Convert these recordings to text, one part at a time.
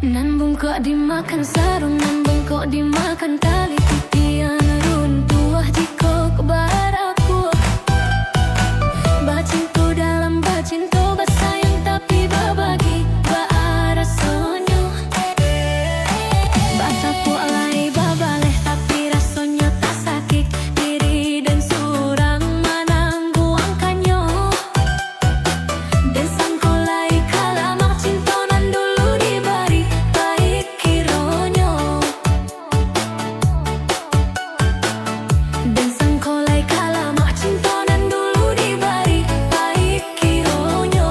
Nan bungkok dimakan sarung, nan bungkok dimakan tali titian runtuh jiko kebaraku. Bacinto dalam bacinto basayang tapi babagi baara sonyo. Batapu alai babaleh tapi rasanya tak sakit diri dan surang mananggu angkanyo. Dan sangkolai kalamak cintonan dulu dibari baik kironyo. Dan sangkolai kalamak cintonan dulu dibari baik kironyo.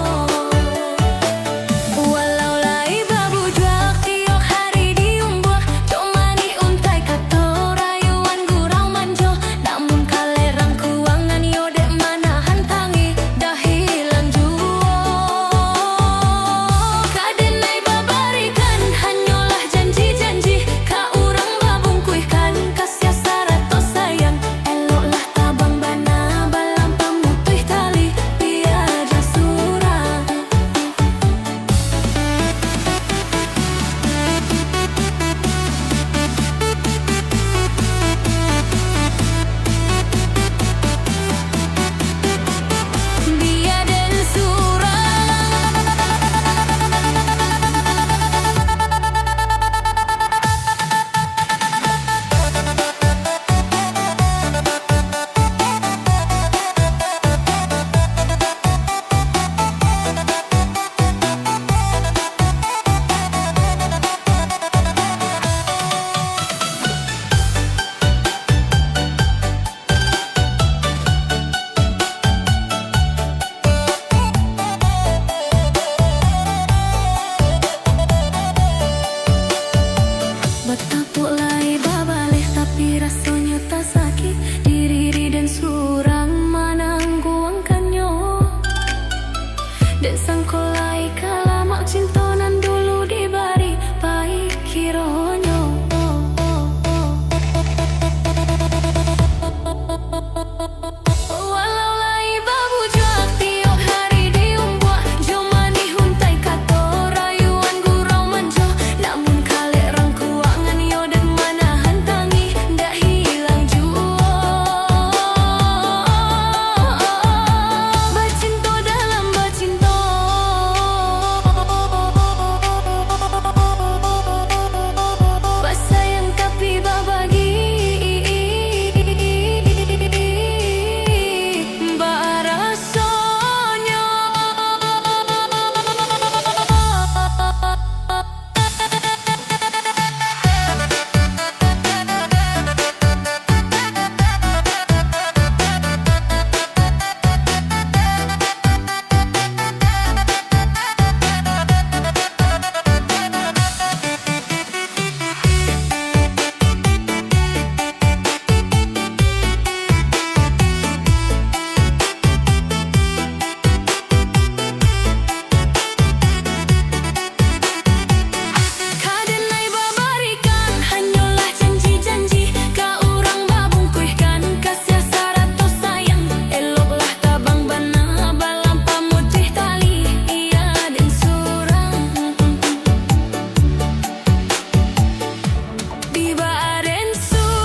Walau lai babu juak tiok hari diumbuak, comani untai kato rayuan gurau manjo. Namun kalerang kuangan yo dek mana hantangi dah hilang juo. Kadenai babarikan hanyalah janji-janji, ka urang babungkuihkan kasih sarato sayang. Eloklah tabang bana balam pamutuih tali biada surang. Biaden surang. Betapuk lai babaleh tapi rasanya tak sakit diri dan surang mananggu angkanyo. Dan sangkolai kalamak cintonan dulu dibari baik kironyo. Walau lai babu juak tiok hari diumbuak, jomani huntai kato rayuan gurau manjo. Namun kalerang kuangan yo dan mana hantangi dah hilang juo. Bacinto dalam bacinto, basayang tapi babagi baara sonyo. Kadenai babarikan hanyalah janji-janji, ka urang babungkuihkan kasih sarato sayang. Eloklah tabang bana balam pamutih tali iaden surang. Bibaden surang.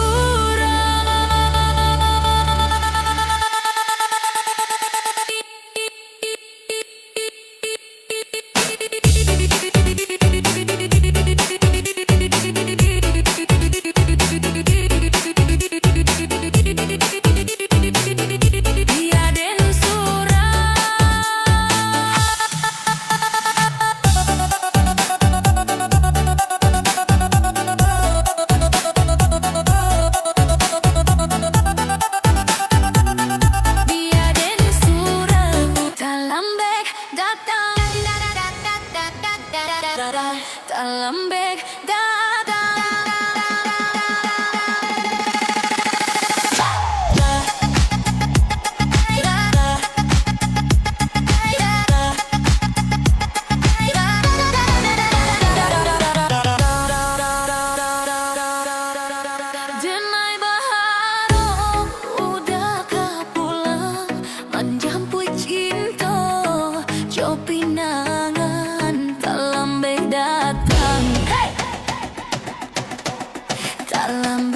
Biaden surang. Biaden surang. Dalam beg datang, dalam beg datang. Denai baharo udahkah pulang, menjampui cinta jo pinangan tak lambat